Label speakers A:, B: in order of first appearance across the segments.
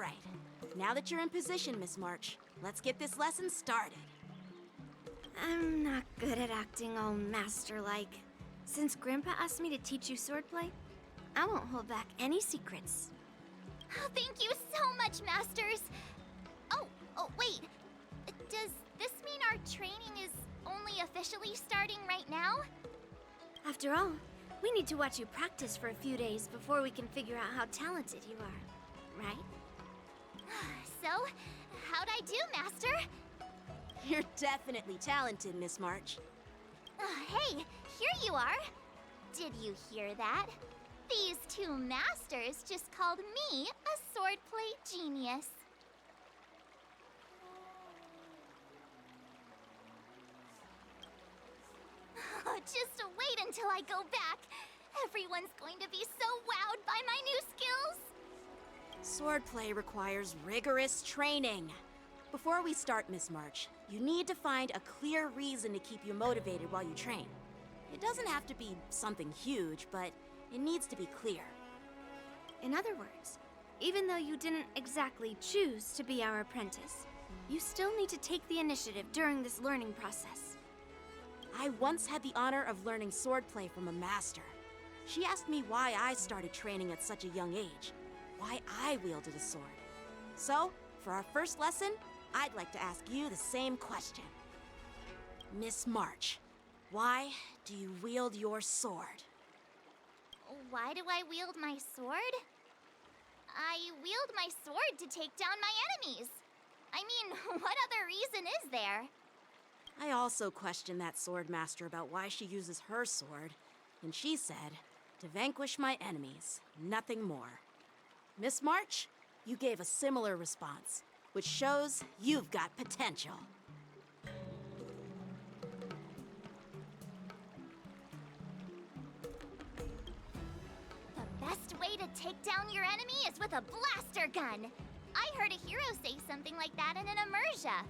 A: right. Now that you're in position, Miss March, let's get this lesson started.
B: I'm not good at acting all master-like. Since Grandpa asked me to teach you swordplay, I won't hold back any secrets.
C: Oh, thank you so much, Masters! Oh, wait. Does this mean our training is only officially starting right now?
B: After all, we need to watch you practice for a few days before we can figure out how talented you are, right?
C: So, how'd I do, Master?
A: You're definitely talented, Miss March.
C: Hey, here you are! Did you hear that? These two masters just called me a swordplay genius. Just wait until I go back. Everyone's going to be so wowed by my new skills.
A: Swordplay requires rigorous training. Before we start, Miss March, you need to find a clear reason to keep you motivated while you train. It doesn't have to be something huge, but it needs to be clear.
B: In other words, even though you didn't exactly choose to be our apprentice, you still need to take the initiative during this learning process.
A: I once had the honor of learning swordplay from a master. She asked me why I started training at such a young age, why I wielded a sword. So, for our first lesson, I'd like to ask you the same question. Miss March, why do you wield your sword?
C: Why do I wield my sword? I wield my sword to take down my enemies. I mean, what other reason is there?
A: I also questioned that sword master about why she uses her sword, and she said, to vanquish my enemies, nothing more. Miss March, you gave a similar response, which shows you've got potential.
C: The best way to take down your enemy is with a blaster gun. I heard a hero say something like that in an immersia.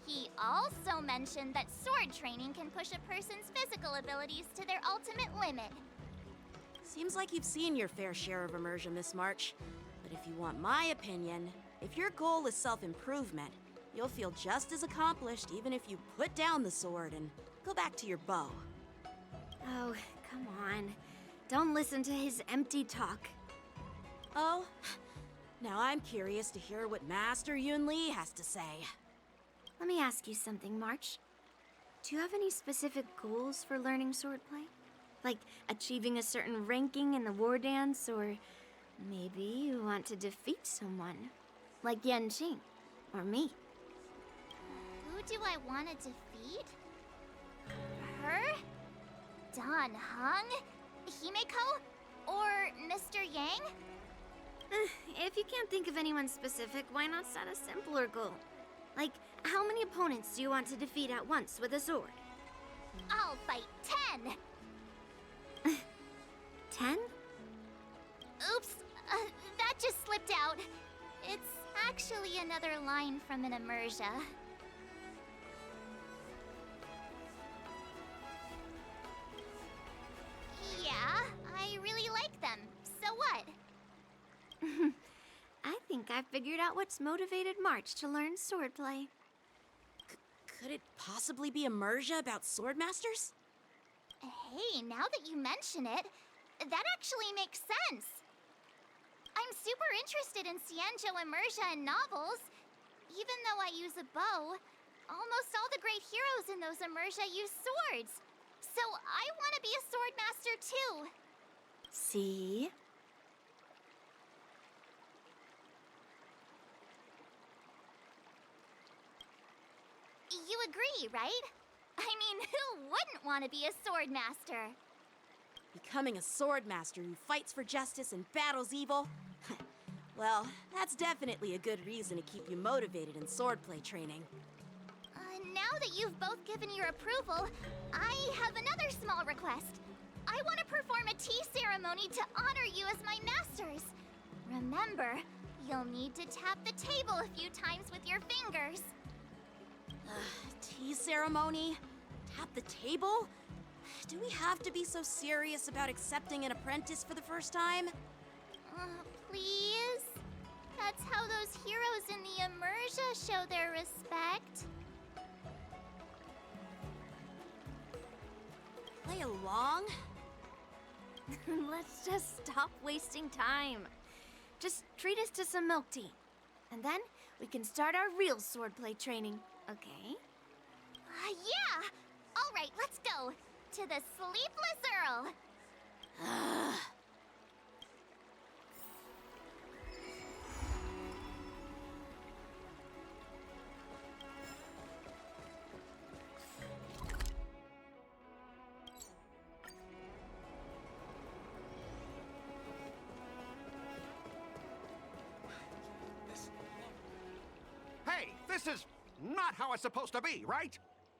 C: He also mentioned that sword training can push a person's physical abilities to their ultimate limit.
A: Seems like you've seen your fair share of immersion, Miss March. But if you want my opinion, if your goal is self-improvement, you'll feel just as accomplished even if you put down the sword and go back to your bow.
B: Oh, come on. Don't listen to his empty talk.
A: Oh, now I'm curious to hear what Master Yun Li has to say.
B: Let me ask you something, March. Do you have any specific goals for learning swordplay? Like achieving a certain ranking in the war dance, or maybe you want to defeat someone, like Yan Qing, or me.
C: Who do I want to defeat? Her? Dan Heng? Himeko? Or Mr. Yang?
B: If you can't think of anyone specific, why not set a simpler goal? Like, how many opponents do you want to defeat at once with a sword?
C: I'll fight 10!
B: 10?
C: Oops, that just slipped out. It's actually another line from an immersia. Yeah, I really like them. So what?
B: I think I figured out what's motivated March to learn swordplay.
A: Could it possibly be immersia about sword masters?
C: Hey, now that you mention it, that actually makes sense. I'm super interested in Xianzhou immersia and novels. Even though I use a bow, almost all the great heroes in those immersia use swords. So I want to be a sword master too.
B: See?
C: You agree, right? I mean, who wouldn't want to be a sword master?
A: Becoming a sword master who fights for justice and battles evil? Well, that's definitely a good reason to keep you motivated in swordplay training.
C: Now that you've both given your approval, I have another small request. I want to perform a tea ceremony to honor you as my masters. Remember, you'll need to tap the table a few times with your fingers.
A: Tea ceremony? Tap the table? Do we have to be so serious about accepting an apprentice for the first time?
C: Please? That's how those those heroes in the Immersia show their respect.
A: Play along?
B: Let's just stop wasting time. Just treat us to some milk tea. And then we can start our real swordplay training, okay?
C: Yeah! Alright, let's go. To the Sleepless Earl.
D: Hey, this is not how it's supposed to be, right?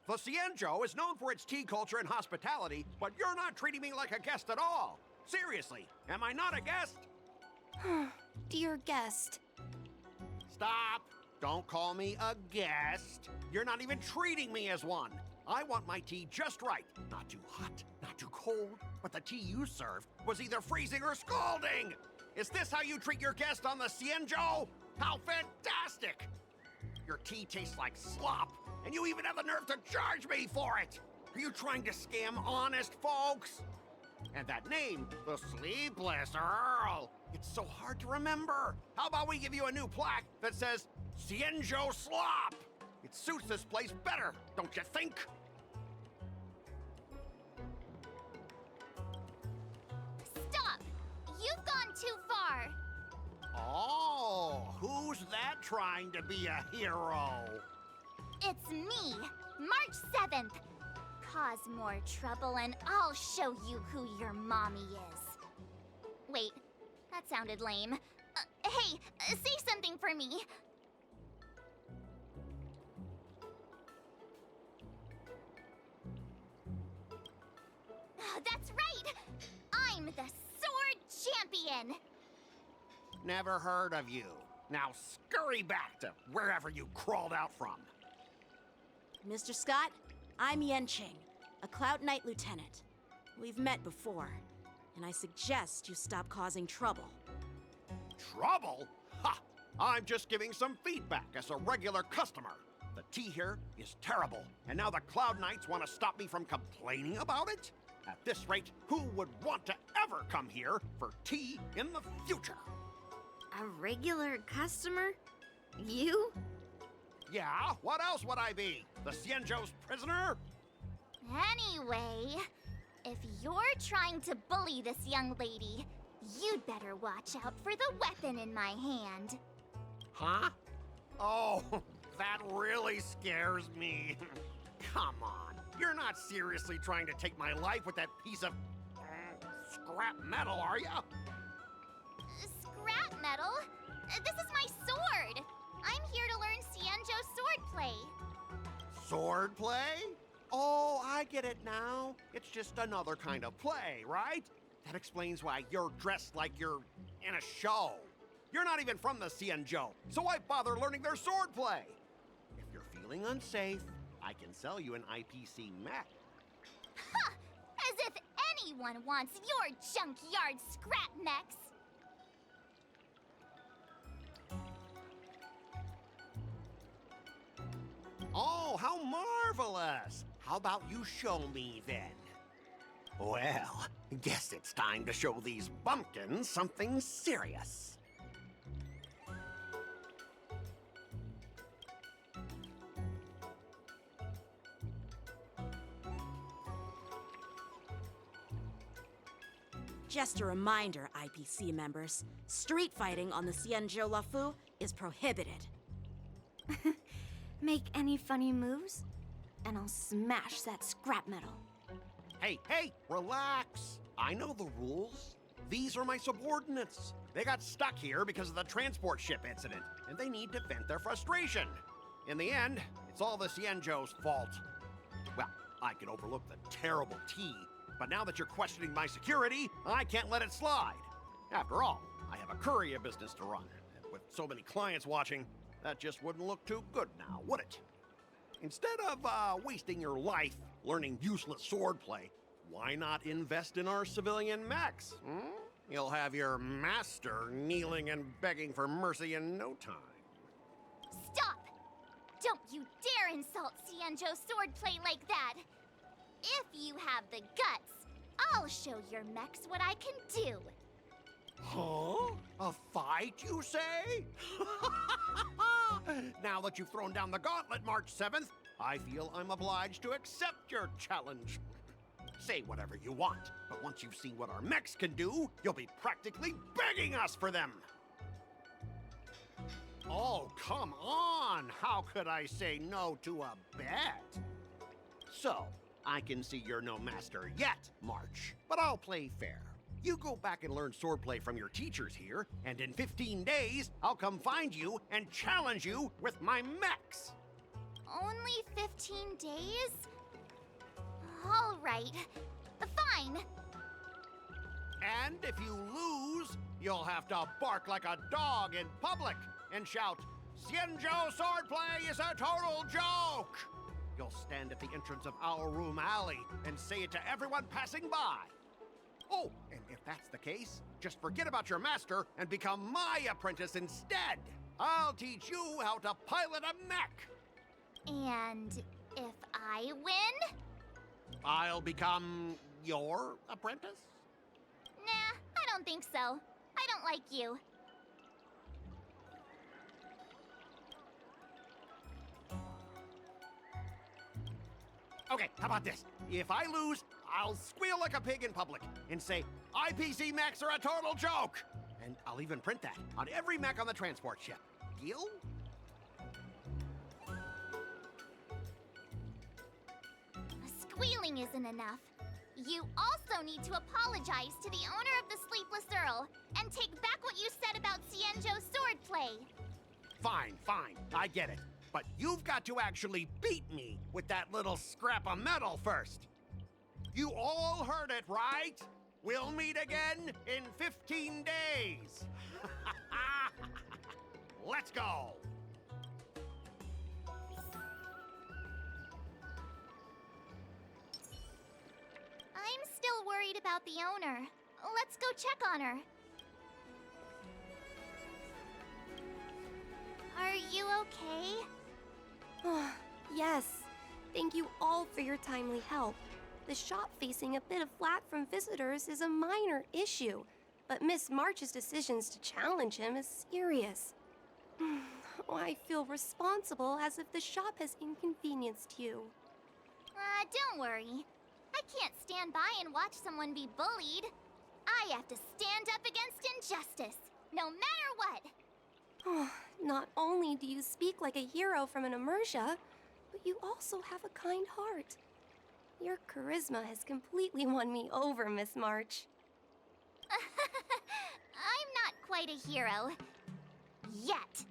D: The Cienjo is known for its tea culture and hospitality, but you're not treating me like a guest at all. Seriously, am I not a guest?
A: Dear guest.
D: Stop! Don't call me a guest. You're not even treating me as one. I want my tea just right. Not too hot, not too cold, but the tea you served was either freezing or scalding. Is this how you treat your guest on the Cienjo? How fantastic! Your tea tastes like slop, and you even have the nerve to charge me for it! Are you trying to scam honest folks? And that name, the Sleepless Earl, it's so hard to remember. How about we give you a new plaque that says, Cienjo Slop? It suits this place better, don't you think?
C: Stop! You've gone too far.
D: Oh, who's that trying to be a hero?
C: It's me, March 7th. Cause more trouble and I'll show you who your mommy is. Wait, that sounded lame. Hey, say something for me. That's right! I'm the Sword Champion!
D: Never heard of you. Now scurry back to wherever you crawled out from.
A: Mr. Skott, I'm Yenching, a Cloud Knight lieutenant. We've met before, and I suggest you stop causing trouble.
D: Trouble? Ha! I'm just giving some feedback as a regular customer. The tea here is terrible, and now the Cloud Knights want to stop me from complaining about it? At this rate, who would want to ever come here for tea in the future?
B: A regular customer? You?
D: Yeah, what else would I be? The Cienjo's prisoner?
C: Anyway, if you're trying to bully this young lady, you'd better watch out for the weapon in my hand.
D: Huh? Oh, that really scares me. Come on, you're not seriously trying to take my life with that piece of scrap metal, are you?
C: Scrap metal? This is my sword! I'm here to learn Cienjo swordplay.
D: Swordplay? Oh, I get it now. It's just another kind of play, right? That explains why you're dressed like you're in a show. You're not even from the Cienjo, so why bother learning their swordplay? If you're feeling unsafe, I can sell you an IPC mech.
C: Huh! As if anyone wants your junkyard scrap mechs!
D: Oh, how marvelous! How about you show me then? Well, guess it's time to show these bumpkins something serious.
A: Just a reminder, IPC members, street fighting on the Cienjo Lafu is prohibited.
B: Make any funny moves, and I'll smash that scrap metal.
D: Hey, relax. I know the rules. These are my subordinates. They got stuck here because of the transport ship incident, and they need to vent their frustration. In the end, it's all the Cienjo's fault. Well, I can overlook the terrible tea, but now that you're questioning my security, I can't let it slide. After all, I have a courier business to run, and with so many clients watching, that just wouldn't look too good now, would it? Instead of wasting your life learning useless swordplay, why not invest in our civilian mechs? You'll have your master kneeling and begging for mercy in no time.
C: Stop! Don't you dare insult Xianzhou swordplay like that! If you have the guts, I'll show your mechs what I can do.
D: Huh? A fight, you say? Now that you've thrown down the gauntlet, March 7th, I feel I'm obliged to accept your challenge. Say whatever you want, but once you've seen what our mechs can do, you'll be practically begging us for them. Oh, come on! How could I say no to a bet? So, I can see you're no master yet, March, but I'll play fair. You go back and learn swordplay from your teachers here, and in 15 days, I'll come find you and challenge you with my mechs.
C: Only 15 days? All right. Fine.
D: And if you lose, you'll have to bark like a dog in public and shout, "Xianzhou swordplay is a total joke!" You'll stand at the entrance of our room alley and say it to everyone passing by. Oh, and if that's the case, just forget about your master and become my apprentice instead. I'll teach you how to pilot a mech.
C: And if I win?
D: I'll become your apprentice?
C: Nah, I don't think so. I don't like you.
D: Okay, how about this? If I lose, I'll squeal like a pig in public and say, IPC mechs are a total joke! And I'll even print that on every mech on the transport ship. Deal?
C: Squealing isn't enough. You also need to apologize to the owner of the Sleepless Earl and take back what you said about Xianzhou swordplay.
D: Fine, fine, I get it. But you've got to actually beat me with that little scrap of metal first. You all heard it, right? We'll meet again in 15 days. Let's go.
C: I'm still worried about the owner. Let's go check on her. Are you okay?
E: Yes. Thank you all for your timely help. The shop facing a bit of flack from visitors is a minor issue, but Miss March's decisions to challenge him is serious. I feel responsible as if the shop has inconvenienced you.
C: Don't worry. I can't stand by and watch someone be bullied. I have to stand up against injustice, no matter what.
E: Not only do you speak like a hero from an immersia, but you also have a kind heart. Your charisma has completely won me over, Miss March.
C: I'm not quite a hero. Yet.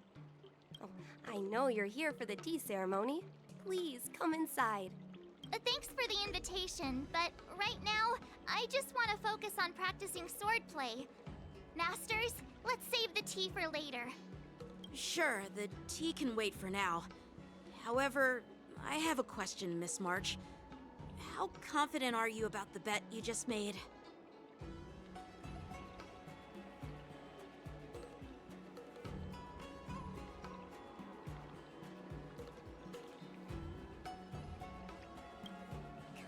E: Oh, I know you're here for the tea ceremony. Please come inside.
C: Thanks for the invitation, but right now, I just want to focus on practicing swordplay. Masters, let's save the tea for later.
A: Sure, the tea can wait for now. However, I have a question, Miss March. How confident are you about the bet you just made?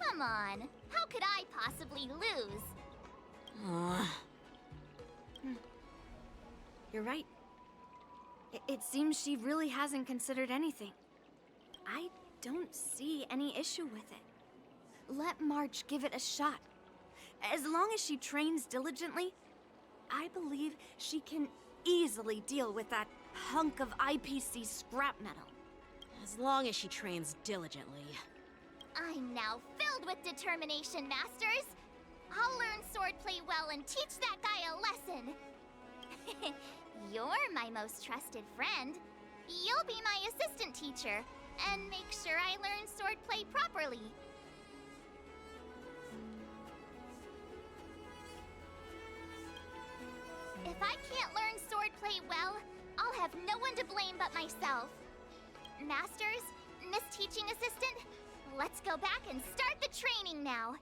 C: Come on, how could I possibly lose?
B: You're right. It seems she really hasn't considered anything. I don't see any issue with it. Let March give it a shot. As long as she trains diligently, I believe she can easily deal with that hunk of IPC scrap metal.
A: As long as she trains diligently.
C: I'm now filled with determination, Masters. I'll learn swordplay well and teach that guy a lesson. You're my most trusted friend. You'll be my assistant teacher and make sure I learn swordplay properly. If I can't learn swordplay well, I'll have no one to blame but myself. Masters, Miss Teaching Assistant, let's go back and start the training now.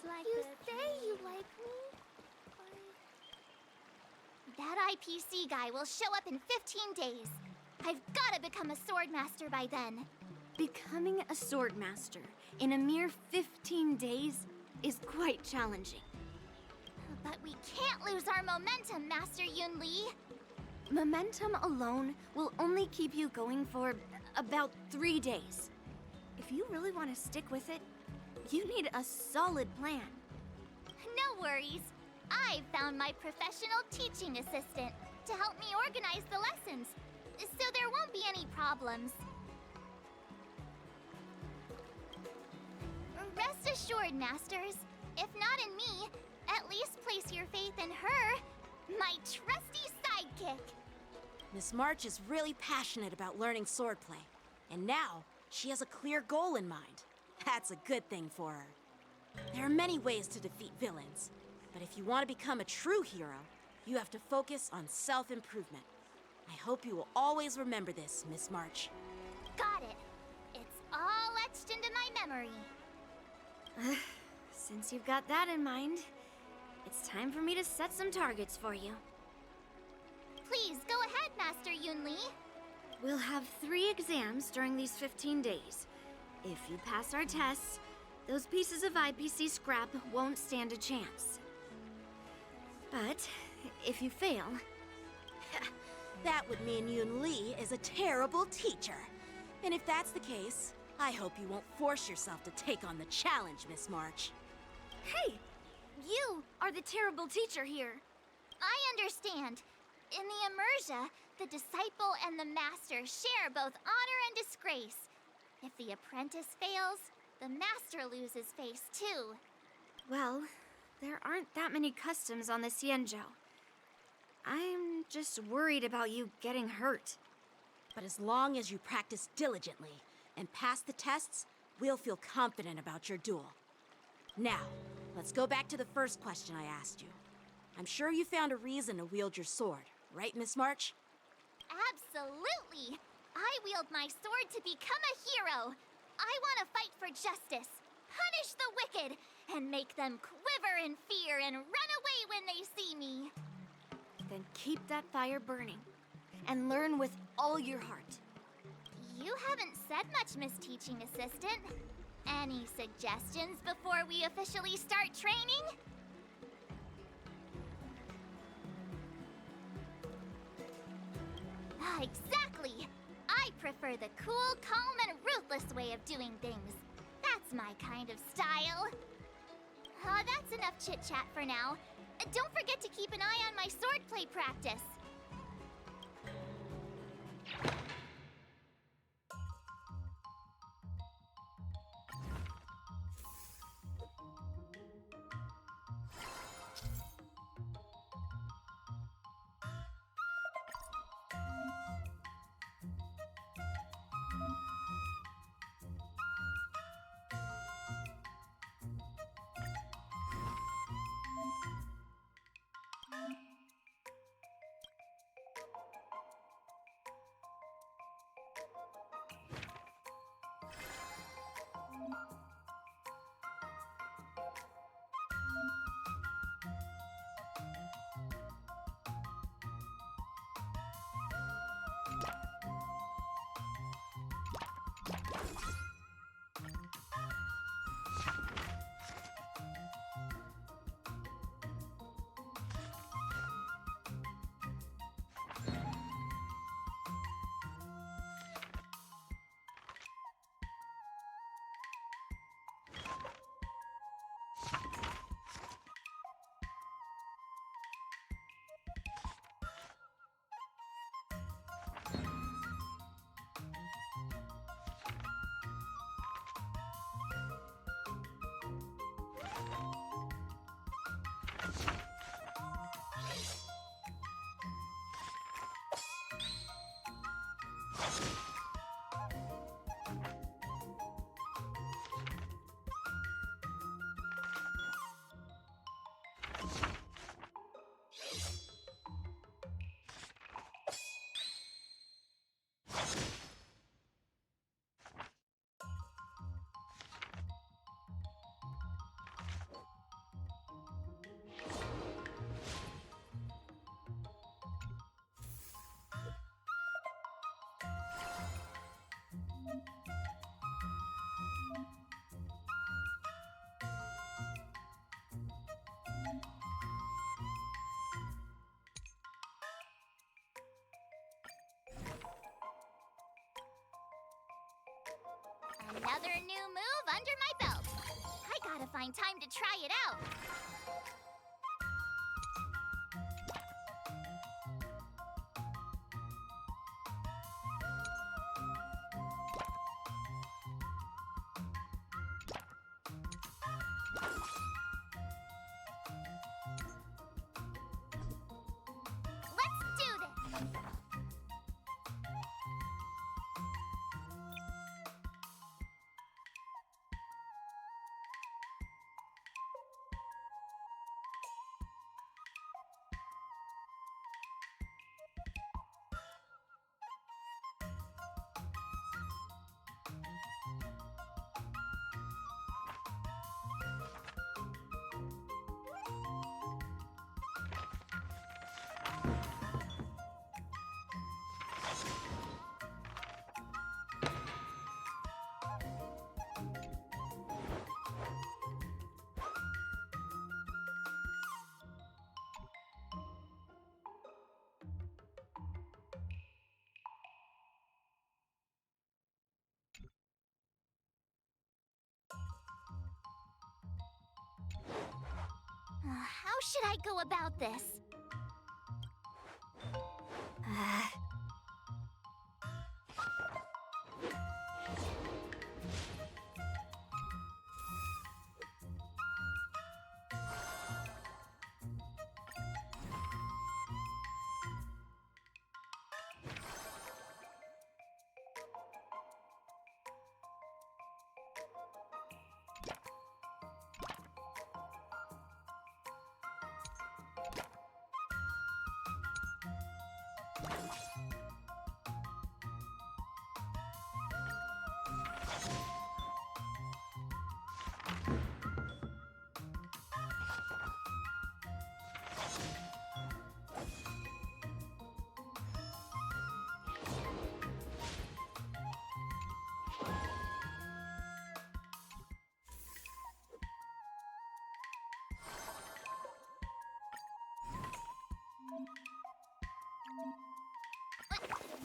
B: You say you like me, but...
C: That IPC guy will show up in 15 days. I've gotta become a sword master by then.
B: Becoming a sword master in a mere 15 days is quite challenging.
C: But we can't lose our momentum, Master Yun Li.
B: Momentum alone will only keep you going for about 3 days. If you really want to stick with it, you need a solid plan.
C: No worries. I've found my professional teaching assistant to help me organize the lessons, so there won't be any problems. Rest assured, Masters. If not in me, at least place your faith in her, my trusty sidekick.
A: Miss March is really passionate about learning swordplay, and now she has a clear goal in mind. That's a good thing for her. There are many ways to defeat villains, but if you want to become a true hero, you have to focus on self-improvement. I hope you will always remember this, Miss March.
C: Got it. It's all etched into my memory.
B: Since you've got that in mind, it's time for me to set some targets for you.
C: Please, go ahead, Master Yun Li.
B: We'll have 3 exams during these 15 days. If you pass our tests, those pieces of IPC scrap won't stand a chance. But if you fail...
A: That would mean Yun Li is a terrible teacher. And if that's the case, I hope you won't force yourself to take on the challenge, Miss March.
B: Hey! You are the terrible teacher here.
C: I understand. In the Immersia, the disciple and the master share both honor and disgrace. If the apprentice fails, the master loses face too.
B: Well, there aren't that many customs on the Xianzhou. I'm just worried about you getting hurt.
A: But as long as you practice diligently and pass the tests, we'll feel confident about your duel. Now, let's go back to the first question I asked you. I'm sure you found a reason to wield your sword, right, Miss March?
C: Absolutely! I wield my sword to become a hero. I want to fight for justice, punish the wicked, and make them quiver in fear and run away when they see me.
B: Then keep that fire burning and learn with all your heart.
C: You haven't said much, Miss Teaching Assistant. Any suggestions before we officially start training? Exactly! I prefer the cool, calm, and ruthless way of doing things. That's my kind of style. That's enough chit-chat for now. Don't forget to keep an eye on my swordplay practice. Another new move under my belt. I gotta find time to try it out. Let's do this! How should I go about this?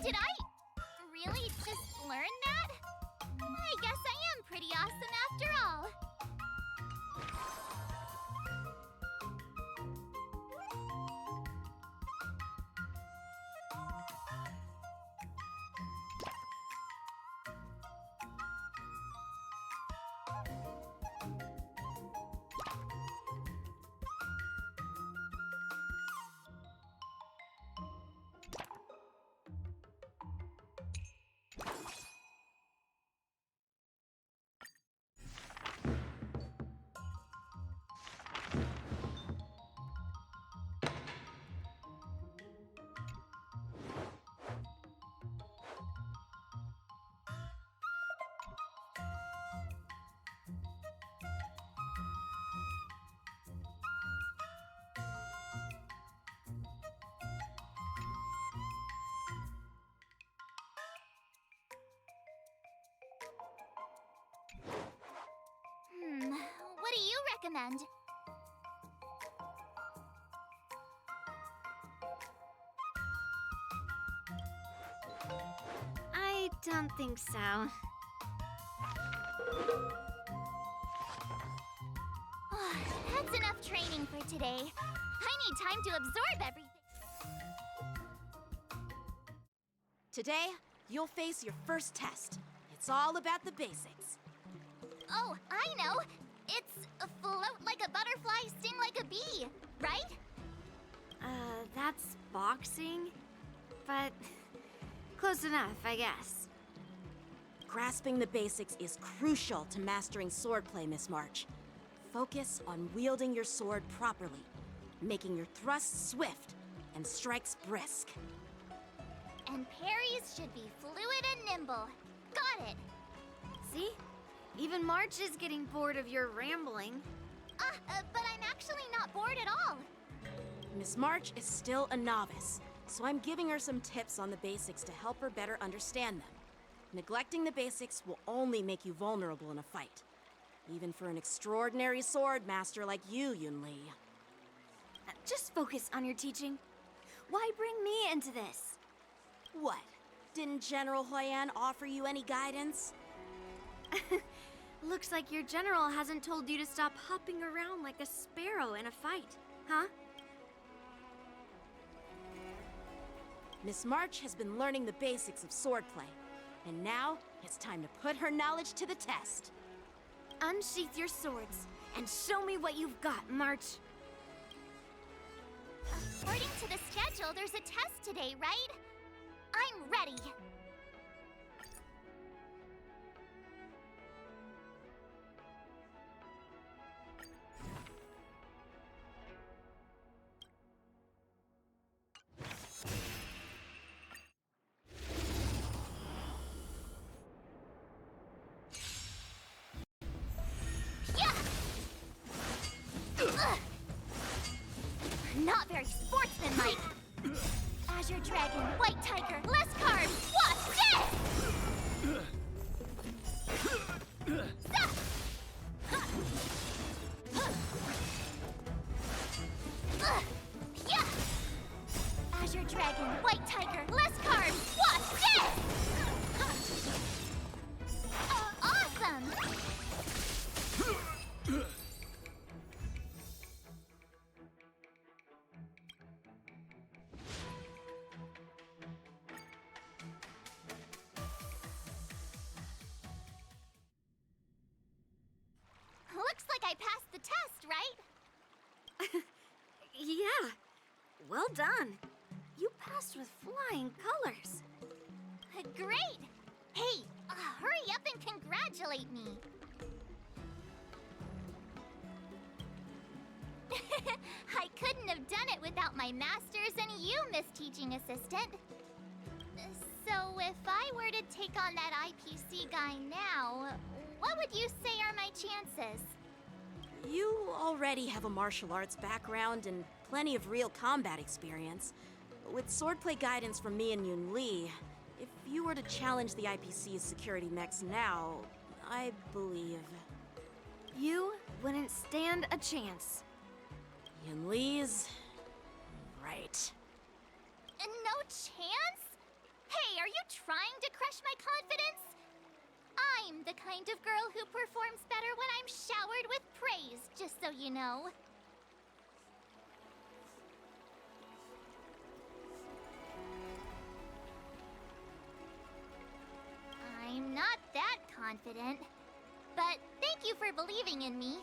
C: Did I really just learn that? I guess I am pretty awesome after all. What do you recommend?
B: I don't think so.
C: That's enough training for today. I need time to absorb everything.
A: Today, you'll face your first test. It's all about the basics.
C: Oh, I know. It's float like a butterfly, sting like a bee, right?
B: That's boxing? But close enough, I guess.
A: Grasping the basics is crucial to mastering swordplay, Miss March. Focus on wielding your sword properly, making your thrusts swift and strikes brisk.
C: And parries should be fluid and nimble. Got it.
B: See? Even March is getting bored of your rambling.
C: But I'm actually not bored at all.
A: Miss March is still a novice, so I'm giving her some tips on the basics to help her better understand them. Neglecting the basics will only make you vulnerable in a fight. Even for an extraordinary sword master like you, Yunli.
B: Just focus on your teaching. Why bring me into this?
A: What? Didn't General Huyan offer you any guidance?
B: Looks like your general hasn't told you to stop hopping around like a sparrow in a fight, huh?
A: Miss March has been learning the basics of swordplay, and now it's time to put her knowledge to the test.
B: Unsheath your swords and show me what you've got, March.
C: According to the schedule, there's a test today, right? I'm ready. Not very sportsmanlike. Azure Dragon, White Tiger, less carbs. Watch this! Stop! Yeah! Azure Dragon, White Tiger, less carbs. Watch this! Awesome! Looks like I passed the test, right?
B: Yeah, well done. You passed with flying colors.
C: Great! Hey, hurry up and congratulate me. I couldn't have done it without my masters and you, Miss Teaching Assistant. So if I were to take on that IPC guy now, what would you say are my chances?
A: You already have a martial arts background and plenty of real combat experience. With swordplay guidance from me and Yun Li, if you were to challenge the IPC's security mechs now, I believe...
B: You wouldn't stand a chance.
A: Yun Li's... right.
C: No chance? Hey, are you trying to crush my confidence? I'm the kind of girl who performs better when I'm showered with praise, just so you know. I'm not that confident, but thank you for believing in me.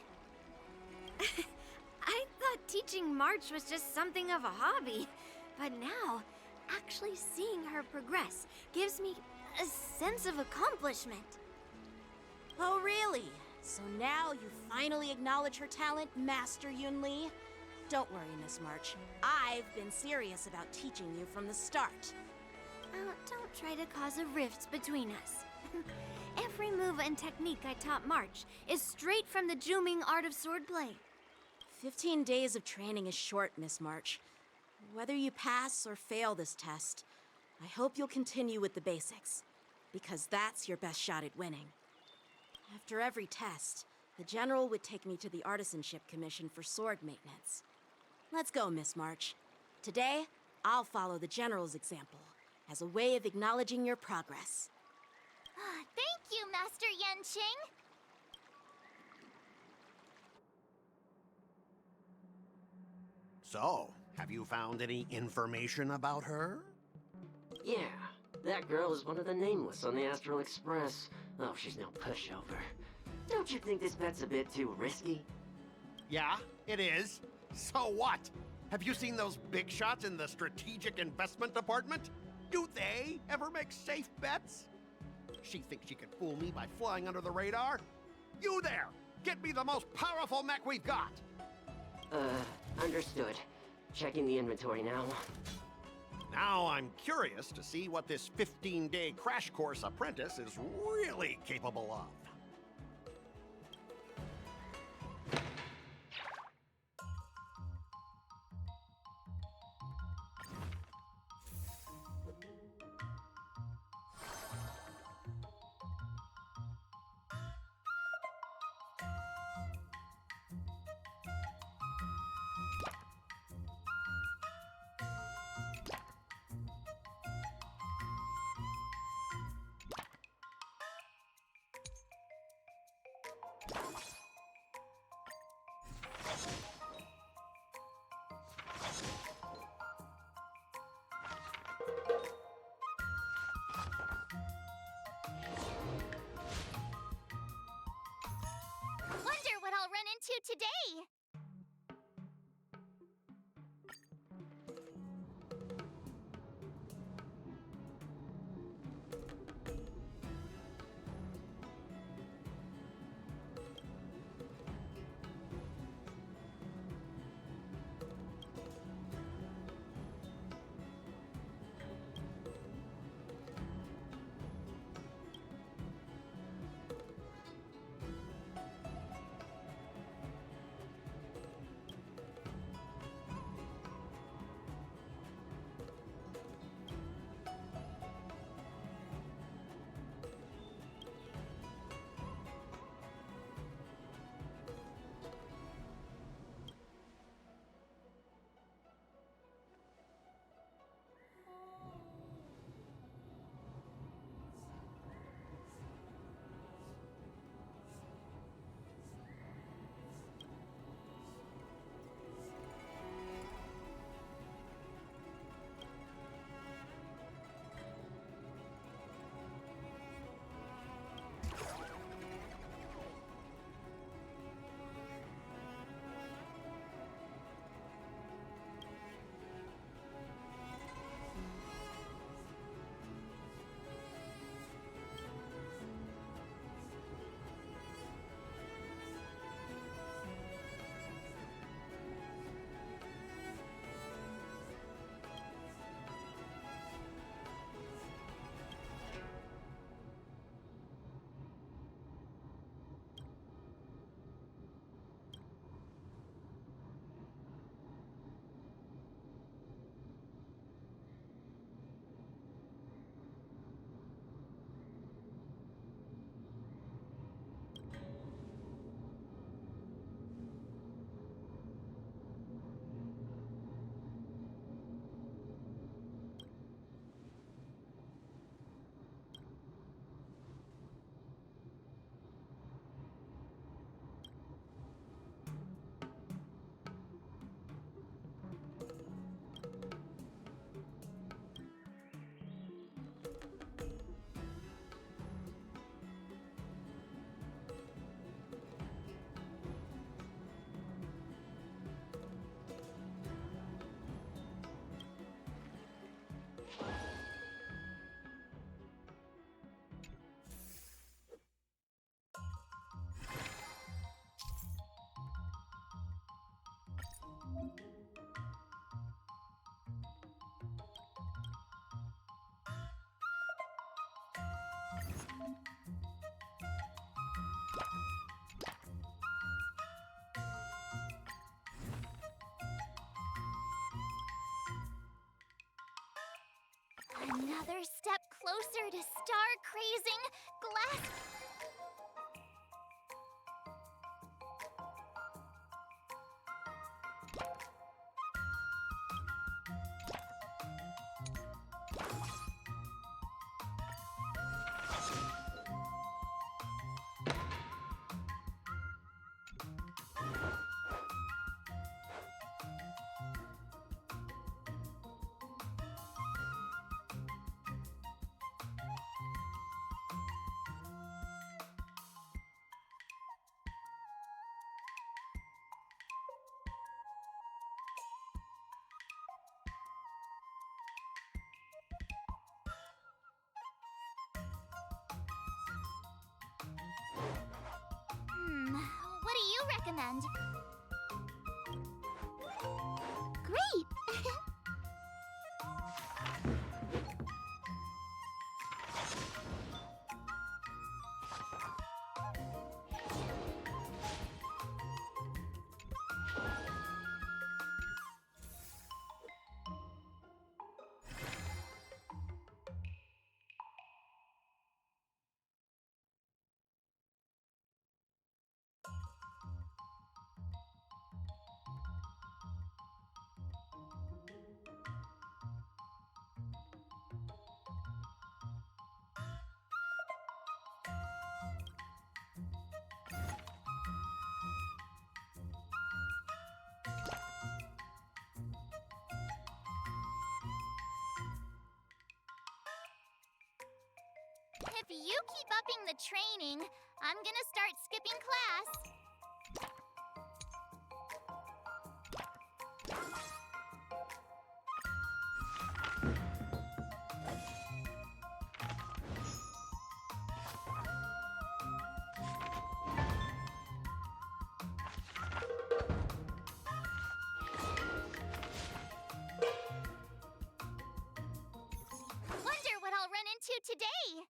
B: I thought teaching March was just something of a hobby, but now, actually seeing her progress gives me a sense of accomplishment.
A: Oh, really? So now you finally acknowledge her talent, Master Yun Li? Don't worry, Miss March. I've been serious about teaching you from the start.
B: Don't try to cause a rift between us. Every move and technique I taught March is straight from the Juming art of swordplay.
A: 15 days of training is short, Miss March. Whether you pass or fail this test, I hope you'll continue with the basics, because that's your best shot at winning. After every test, the General would take me to the Artisanship Commission for sword maintenance. Let's go, Miss March. Today, I'll follow the General's example as a way of acknowledging your progress.
C: Thank you, Master Yanqing.
D: So, have you found any information about her?
F: Yeah, that girl is one of the nameless on the Astral Express. Oh, she's no pushover. Don't you think this bet's a bit too risky?
D: Yeah, it is. So what? Have you seen those big shots in the Strategic Investment Department? Do they ever make safe bets? She thinks she can fool me by flying under the radar? You there! Get me the most powerful mech we've got!
F: Understood. Checking the inventory now.
D: Now I'm curious to see what this 15-day crash course apprentice is really capable of.
C: I'll run into today. Another step closer to star-crazing glass... What do you recommend? Great! If you keep upping the training, I'm gonna start skipping class. into today.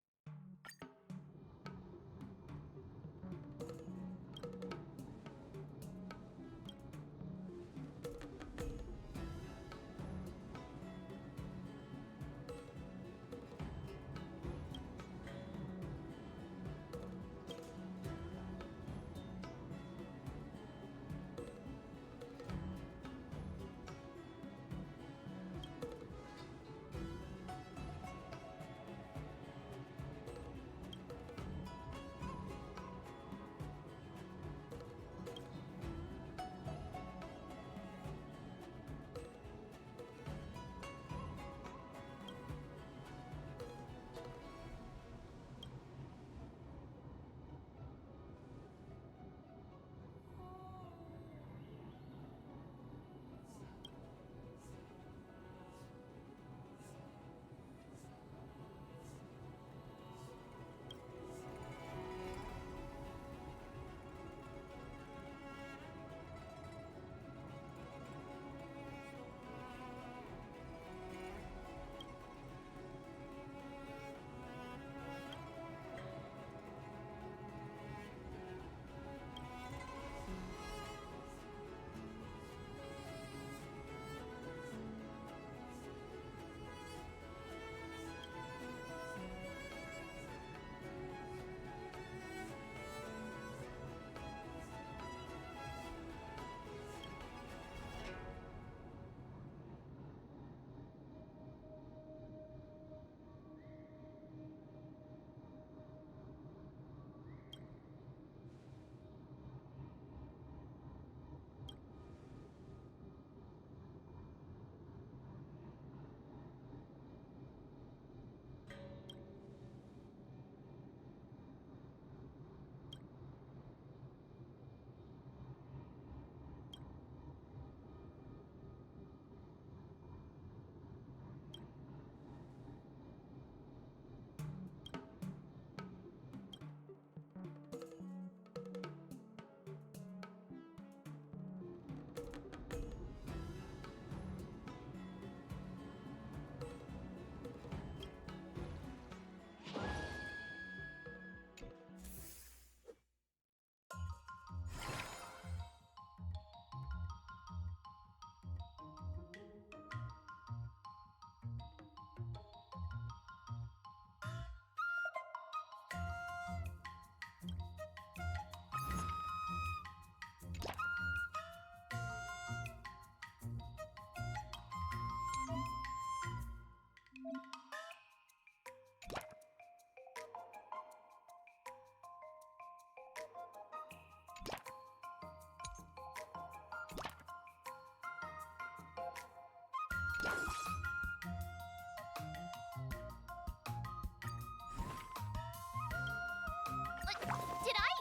C: Did I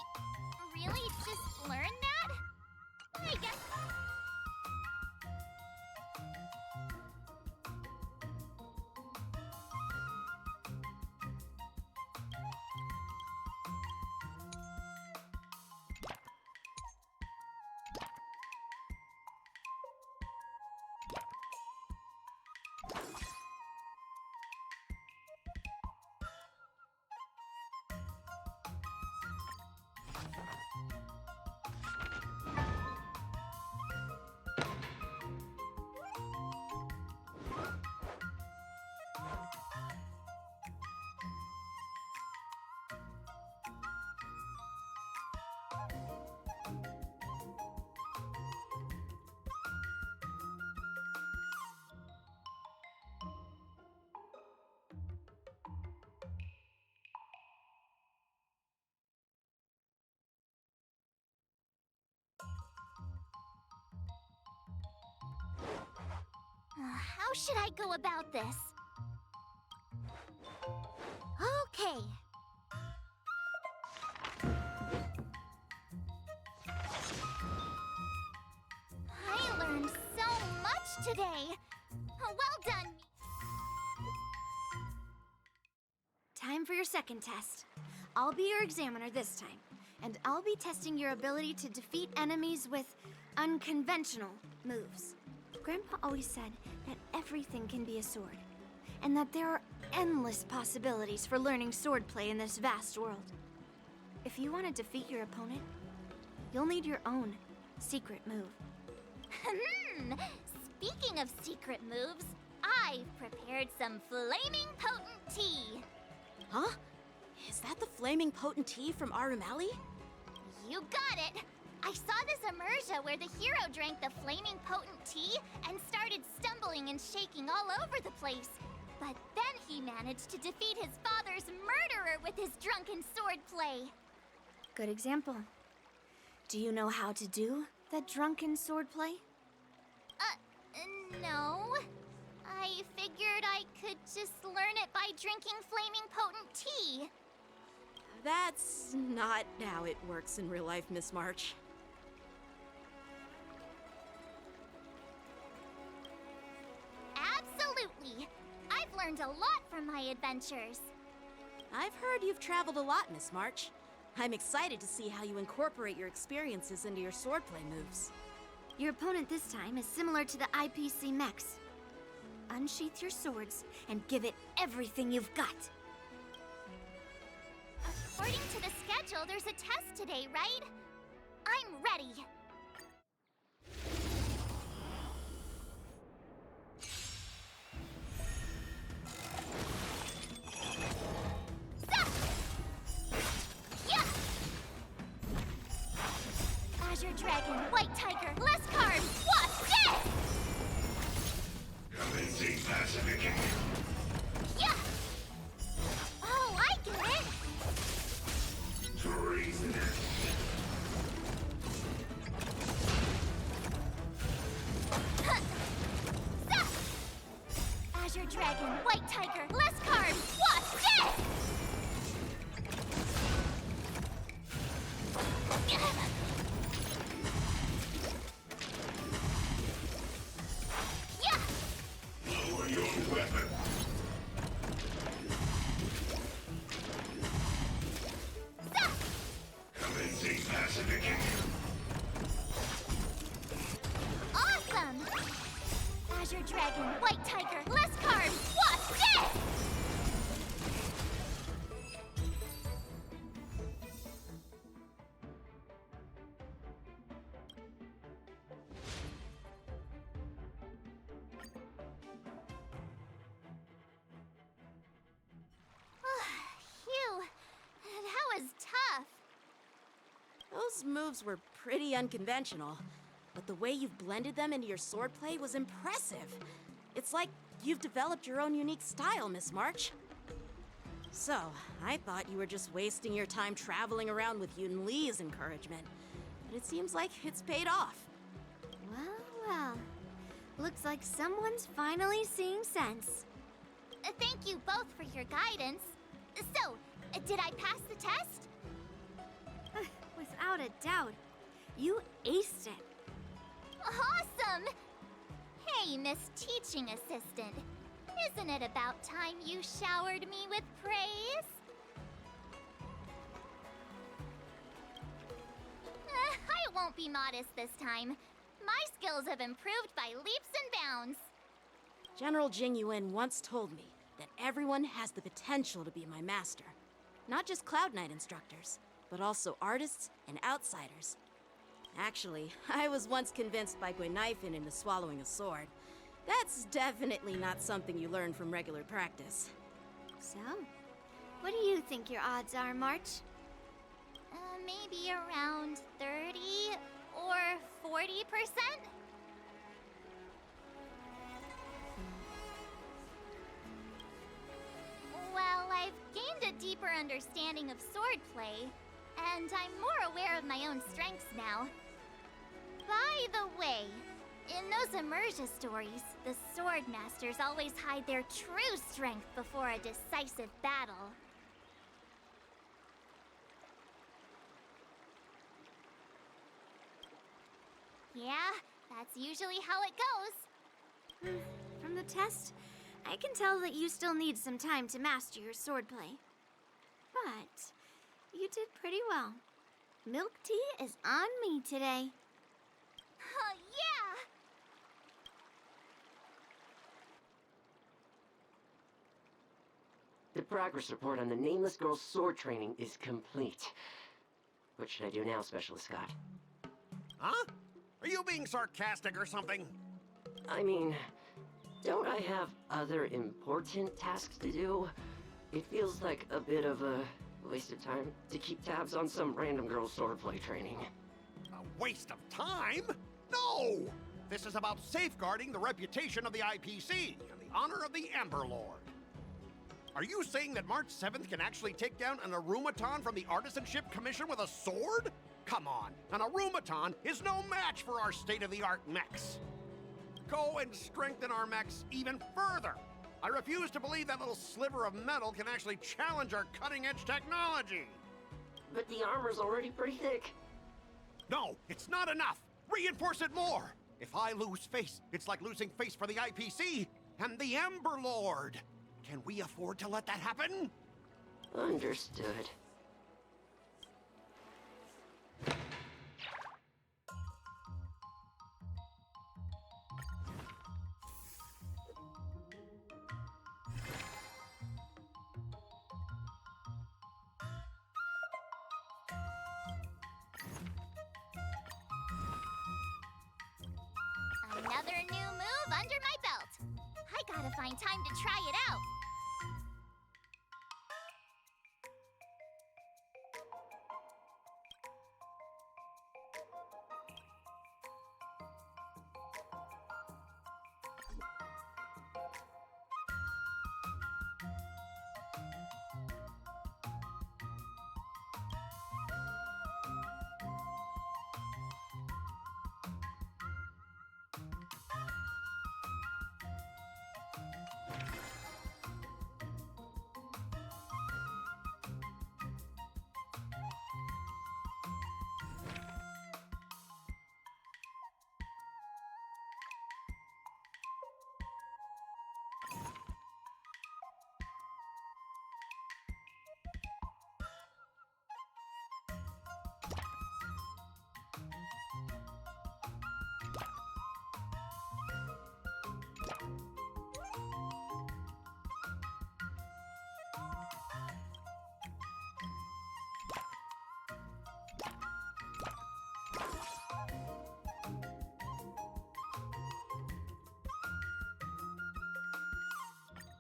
C: really just learn that? I guess. How should I go about this? Okay. I learned so much today. Well done.
B: Time for your second test. I'll be your examiner this time, and I'll be testing your ability to defeat enemies with unconventional moves. Grandpa always said that everything can be a sword. and that there are endless possibilities for learning swordplay in this vast world. If you want to defeat your opponent, you'll need your own secret move.
C: Speaking of secret moves, I've prepared some flaming potent tea.
A: Huh? Is that the flaming potent tea from Arumali?
C: You got it! I saw this immersion where the hero drank the flaming potent tea and started stumbling and shaking all over the place. But then he managed to defeat his father's murderer with his drunken swordplay.
B: Good example. Do you know how to do the drunken swordplay?
C: No. I figured I could just learn it by drinking flaming potent tea.
A: That's not how it works in real life, Miss March.
C: Absolutely. I've learned a lot from my adventures.
A: I've heard you've traveled a lot, Miss March. I'm excited to see how you incorporate your experiences into your swordplay moves.
B: Your opponent this time is similar to the IPC mechs. Unsheath your swords and give it everything you've got.
C: According to the schedule, there's a test today, right? I'm ready. Azure Dragon, White Tiger, less carbs, what's this?
G: Commencing pacification.
C: Yeah! Oh, I get it!
G: Treason.
C: Azure Dragon, White Tiger, less carbs, what's this? Yeah!
G: Lower your weapon. Commencing pacification.
C: Awesome! Azure Dragon, White Tiger, less carbs, what's this? Phew, that was tough.
A: Those moves were pretty unconventional, but the way you've blended them into your swordplay was impressive. It's like you've developed your own unique style, Miss March. So, I thought you were just wasting your time traveling around with Yun Li's encouragement, but it seems like it's paid off.
B: Well. Looks like someone's finally seeing sense.
C: Thank you both for your guidance. So, did I pass the test?
B: Without a doubt. You aced it.
C: Awesome! Hey, Miss Teaching Assistant. Isn't it about time you showered me with praise? I won't be modest this time. My skills have improved by leaps and bounds.
A: General Jing Yuan once told me that everyone has the potential to be my master. Not just Cloud Knight instructors, but also artists and outsiders. Actually, I was once convinced by Guinifin into swallowing a sword. That's definitely not something you learn from regular practice.
B: So, what do you think your odds are, March?
C: Maybe around 30 or 40%? Well, I've gained a deeper understanding of swordplay, and I'm more aware of my own strengths now. By the way, in those immersion stories, the sword masters always hide their true strength before a decisive battle. Yeah, that's usually how it goes.
B: From the test, I can tell that you still need some time to master your swordplay. But you did pretty well. Milk tea is on me today.
C: Yeah!
F: The progress report on the nameless girl's sword training is complete. What should I do now, Specialist Scott?
D: Huh? Are you being sarcastic or something?
F: I mean, don't I have other important tasks to do? It feels like a bit of a waste of time to keep tabs on some random girl's swordplay training.
D: A waste of time? No! This is about safeguarding the reputation of the IPC and the honor of the Amber Lord. Are you saying that March 7th can actually take down an Arumaton from the Artisanship Commission with a sword? Come on, an Arumaton is no match for our state-of-the-art mechs. Go and strengthen our mechs even further. I refuse to believe that little sliver of metal can actually challenge our cutting-edge technology.
F: But the armor's already pretty thick.
D: No, it's not enough. Reinforce it more. If I lose face, it's like losing face for the IPC and the Ember Lord. Can we afford to let that happen?
F: Understood.
C: Another new move under my belt. I gotta find time to try it out.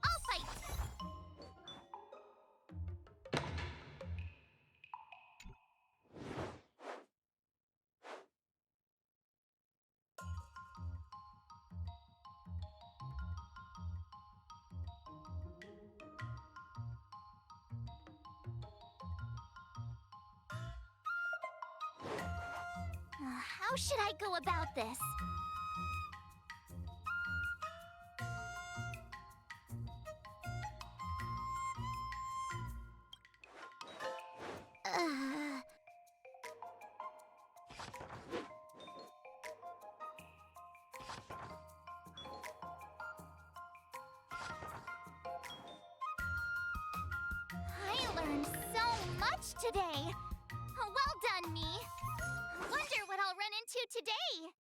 C: I'll fight. How should I go about this? Uh... I learned so much today. Well done, me. Wonder what I'll run into today.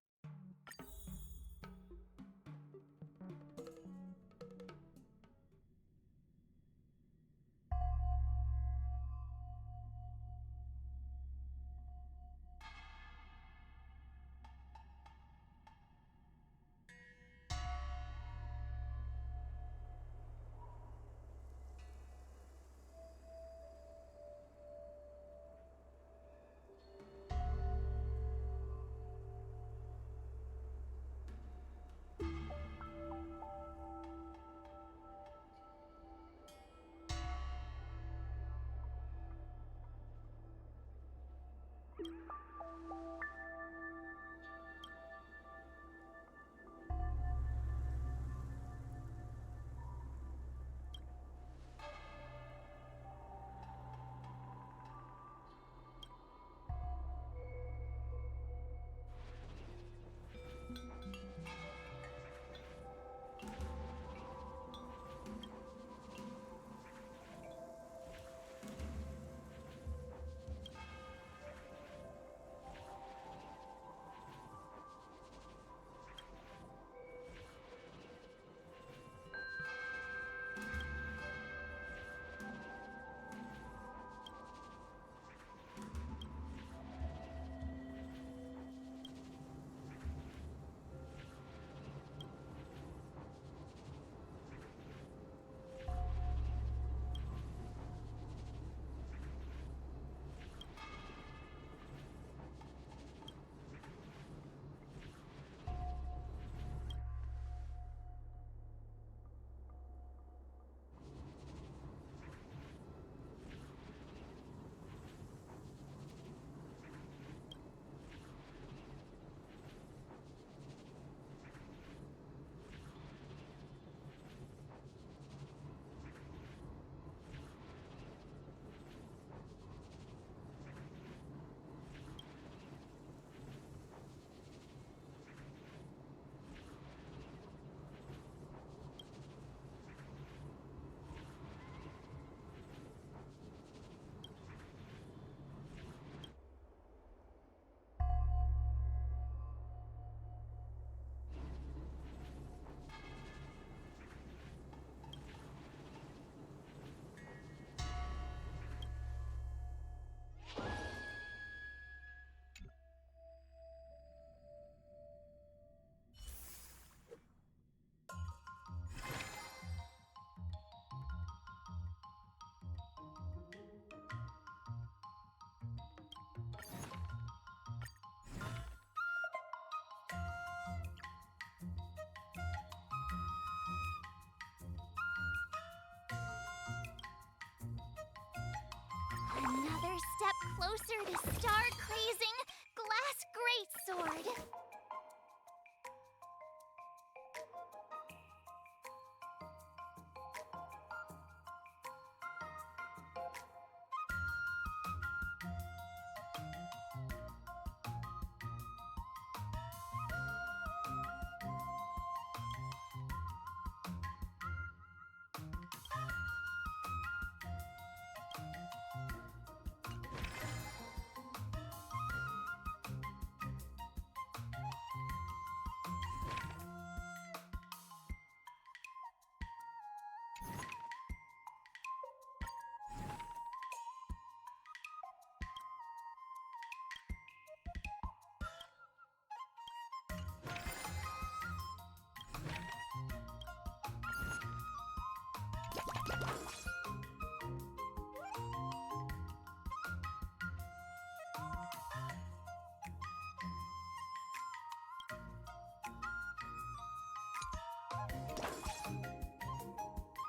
C: another step closer to star-crazing Glass Greatsword.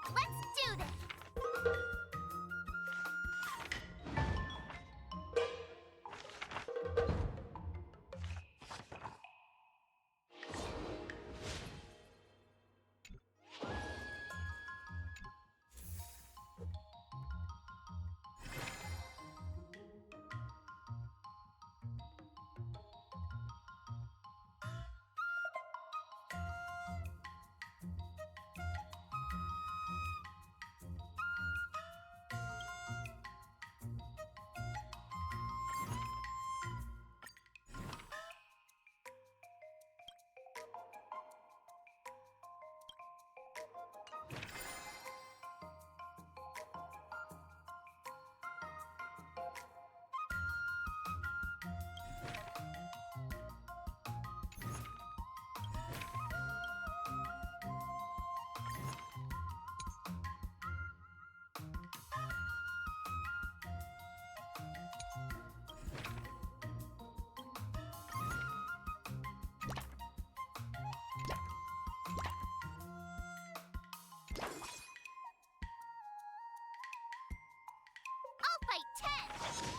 C: Let's do this! I'll fight 10!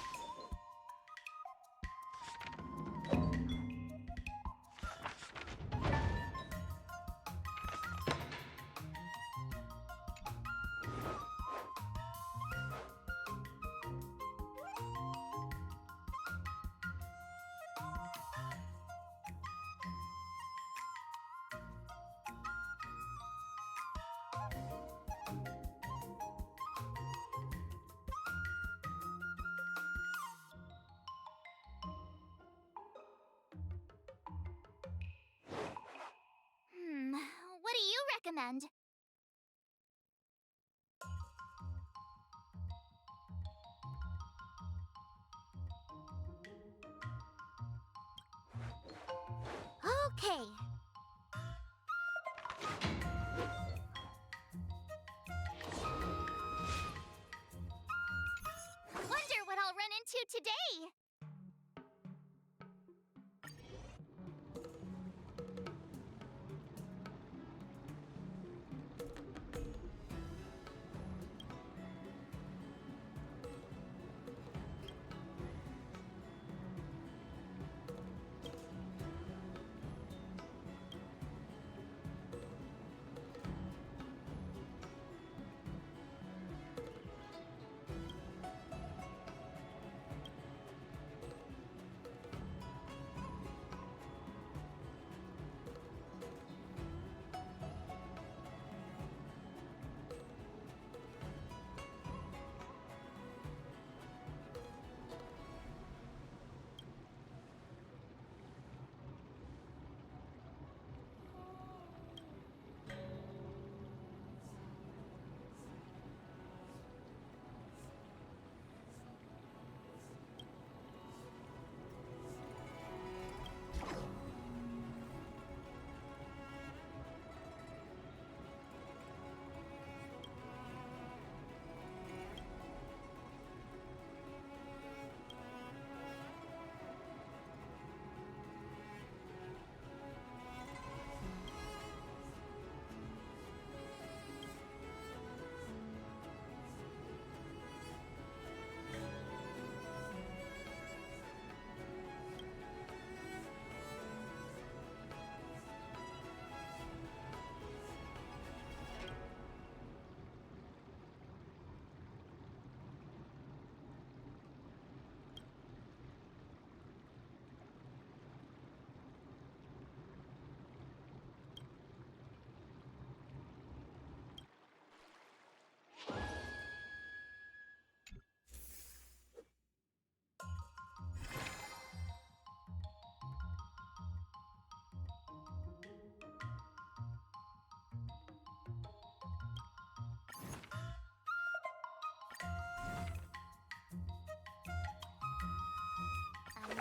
C: What do you recommend? Okay. Wonder what I'll run into today.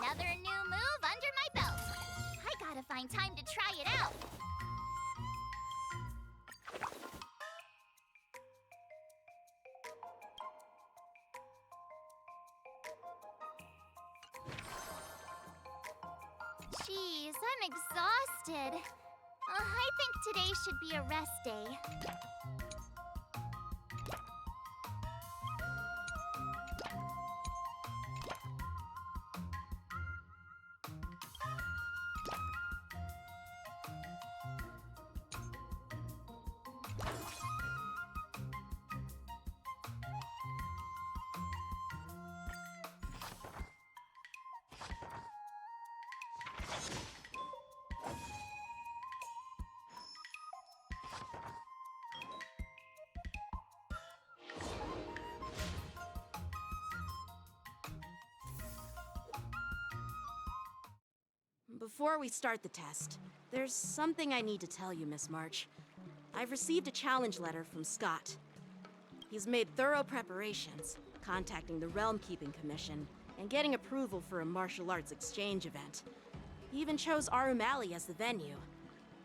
C: Another new move under my belt. I gotta find time to try it out. Jeez, I'm exhausted. I think today should be a rest day.
A: Before we start the test, there's something I need to tell you, Miss March. I've received a challenge letter from Skott. He's made thorough preparations, contacting the Realm Keeping Commission, and getting approval for a martial arts exchange event. He even chose Arumali as the venue.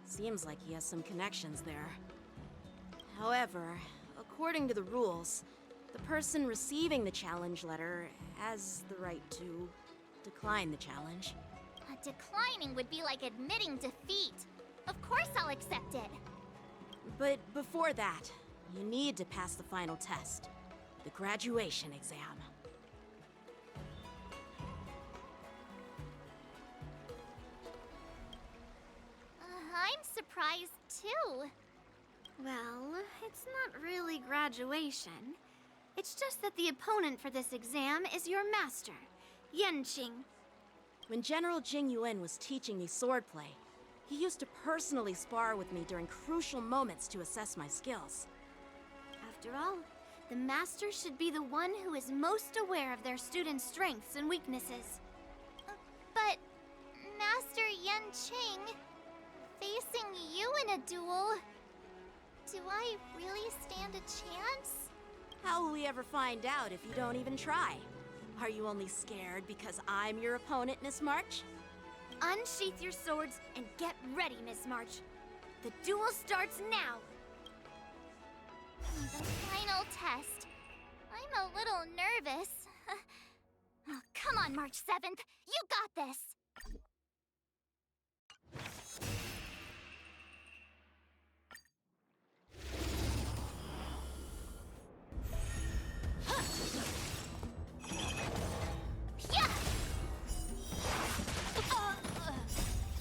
A: Seems like he has some connections there. However, according to the rules, the person receiving the challenge letter has the right to decline the challenge.
C: Declining would be like admitting defeat. Of course I'll accept it.
A: But before that, you need to pass the final test, the graduation exam.
C: I'm surprised too.
B: Well, it's not really graduation. It's just that the opponent for this exam is your master, Yenqing.
A: When General Jing Yuan was teaching me swordplay, he used to personally spar with me during crucial moments to assess my skills.
B: After all, the master should be the one who is most aware of their students' strengths and weaknesses.
C: But, Master Yenqing, facing you in a duel, do I really stand a chance?
A: How will we ever find out if you don't even try? Are you only scared because I'm your opponent, Miss March?
B: Unsheath your swords and get ready, Miss March. The duel starts now!
C: The final test. I'm a little nervous. Oh, come on, March 7th. You got this!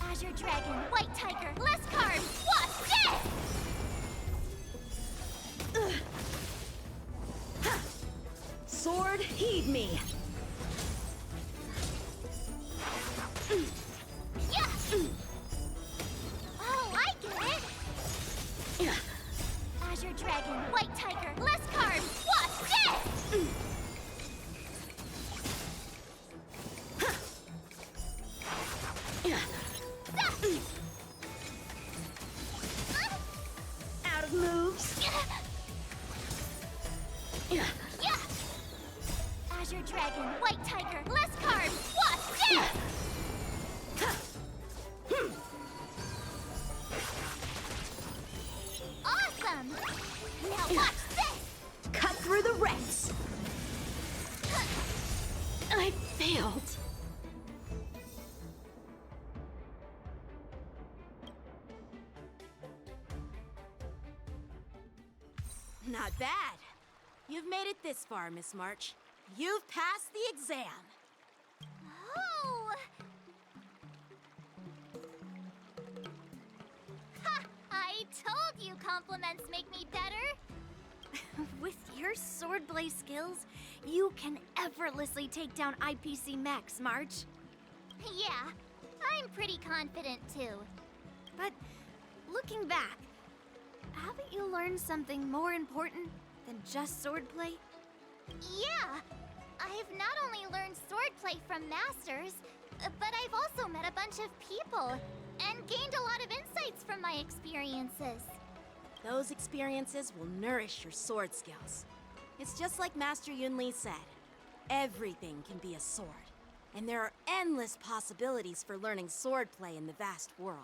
C: Azure Dragon, White Tiger, less carbs! What's this?
A: Sword, heed me!
C: Yeah! Oh, I get it! Azure Dragon, White Tiger, less carbs! What's this?
A: Out of moves!
C: Yeah! Azure Dragon, White Tiger, less carbs! What's this? Awesome! Now watch this!
A: Cut through the ranks! I failed. Not bad. You've made it this far, Miss March. You've passed the exam.
C: Oh! Ha! I told you compliments make me better.
B: With your swordplay skills, you can effortlessly take down IPC Max, March.
C: Yeah, I'm pretty confident too.
B: But looking back, haven't you learned something more important than just swordplay?
C: Yeah, I've not only learned swordplay from masters, but I've also met a bunch of people and gained a lot of insights from my experiences.
A: Those experiences will nourish your sword skills. It's just like Master Yunli said. Everything can be a sword. And there are endless possibilities for learning swordplay in the vast world.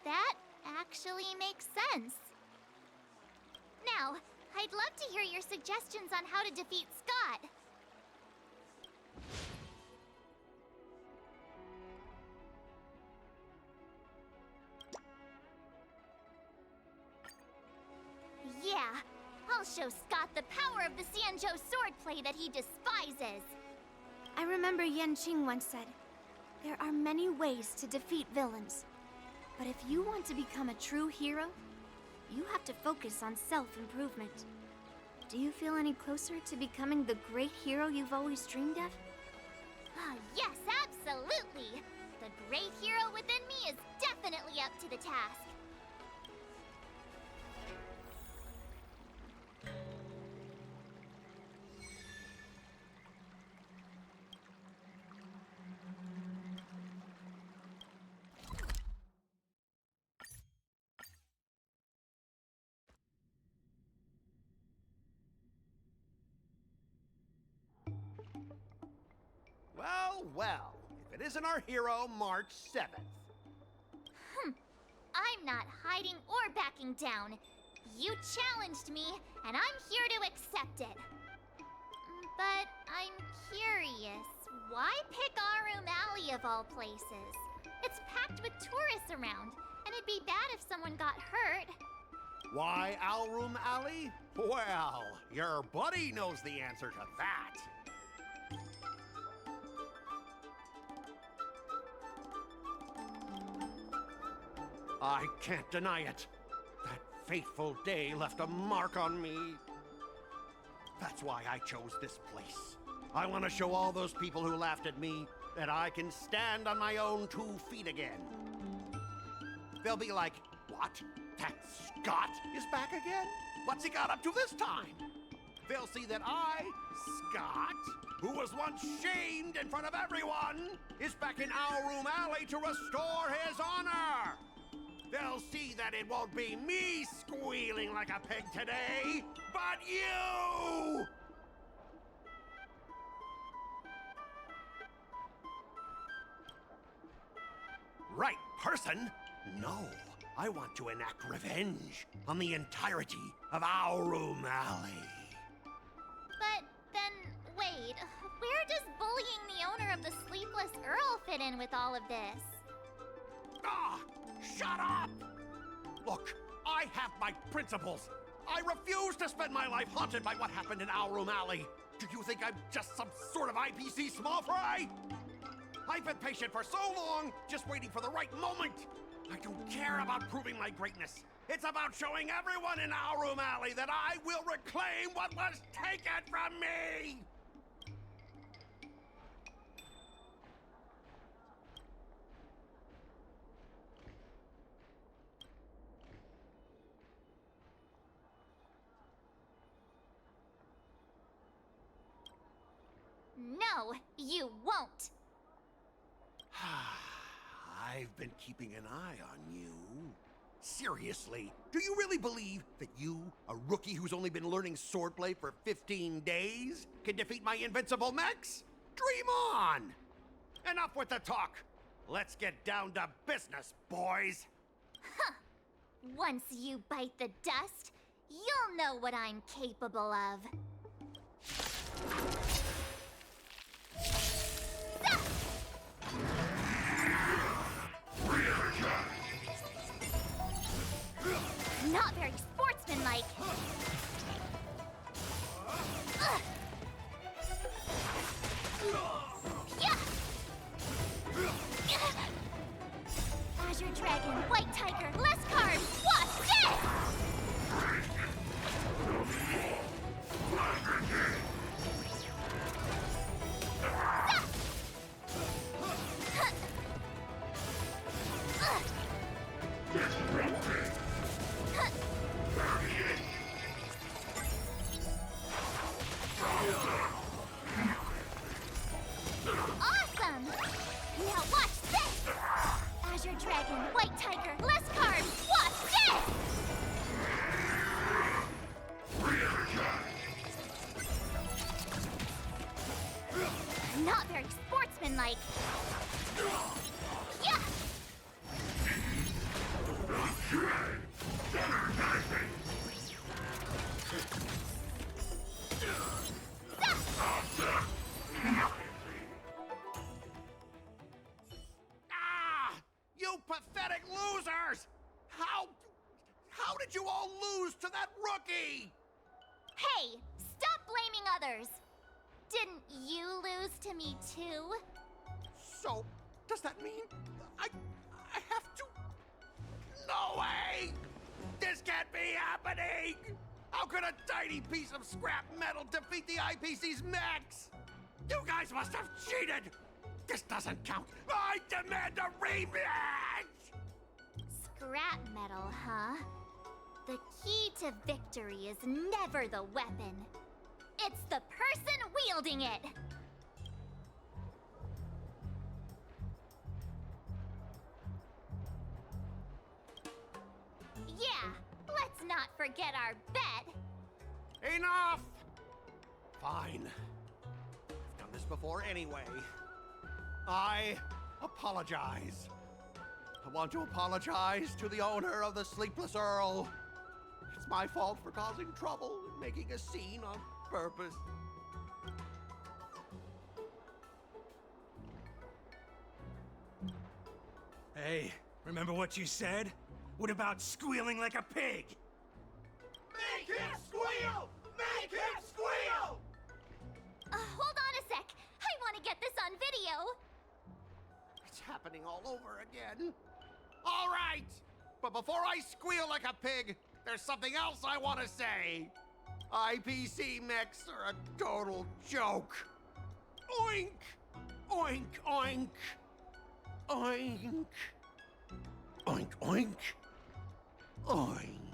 C: That actually makes sense. Now, I'd love to hear your suggestions on how to defeat Skott. Yeah, I'll show Skott the power of the Xianzhou swordplay that he despises.
B: I remember Yanqing once said, there are many ways to defeat villains. But if you want to become a true hero, you have to focus on self-improvement. Do you feel any closer to becoming the great hero you've always dreamed of?
C: Yes, absolutely! The great hero within me is definitely up to the task.
D: Well, well, if it isn't our hero, March 7th.
C: I'm not hiding or backing down. You challenged me, and I'm here to accept it. But I'm curious, why pick Arum Alley of all places? It's packed with tourists around, and it'd be bad if someone got hurt.
D: Why Alroom Alley? Well, your buddy knows the answer to that. I can't deny it. That fateful day left a mark on me. That's why I chose this place. I want to show all those people who laughed at me that I can stand on my own 2 feet again. They'll be like, what? That Skott is back again? What's he got up to this time? They'll see that I, Skott, who was once shamed in front of everyone, is back in Alroom Alley to restore his honor. They'll see that it won't be me squealing like a pig today, but you! Right person? No. I want to enact revenge on the entirety of Alroom Alley.
C: But then, wait, where does bullying the owner of the Sleepless Earl fit in with all of this?
D: Ah! Shut up! Look, I have my principles. I refuse to spend my life haunted by what happened in Alroom Alley. Do you think I'm just some sort of IPC small fry? I've been patient for so long, just waiting for the right moment. I don't care about proving my greatness. It's about showing everyone in Alroom Alley that I will reclaim what was taken from me!
C: No, you won't!
D: I've been keeping an eye on you. Seriously, do you really believe that you, a rookie who's only been learning swordplay for 15 days, can defeat my invincible mechs? Dream on! Enough with the talk. Let's get down to business, boys.
C: Once you bite the dust, you'll know what I'm capable of. Not very sportsmanlike. Azure Dragon, White Tiger, less cards. Watch this! Awesome! Now watch this! Azure Dragon, White Tiger, less cards! Watch this! Not very sportsmanlike. can, like... Yeah!
D: Ah! You pathetic losers! How did you all lose to that rookie?
C: Hey, stop blaming others! Didn't you lose to me too?
D: So, does that mean I have to? No way! This can't be happening! How could a tiny piece of scrap metal defeat the IPC's mechs? You guys must have cheated! This doesn't count! I demand a rematch!
C: Scrap metal, huh? The key to victory is never the weapon. It's the person wielding it! Yeah, let's not forget our bet.
D: Enough! Fine. I've done this before anyway. I apologize. I want to apologize to the owner of the Sleepless Earl. It's my fault for causing trouble and making a scene on purpose.
H: Hey, remember what you said? What about squealing like a pig?
D: Make him squeal! Make him squeal!
C: Hold on a sec. I want to get this on video.
D: It's happening all over again. All right! But before I squeal like a pig, there's something else I want to say. IPC mechs are a total joke. Oink! Oink, oink. Oink. Oink, oink. Oink.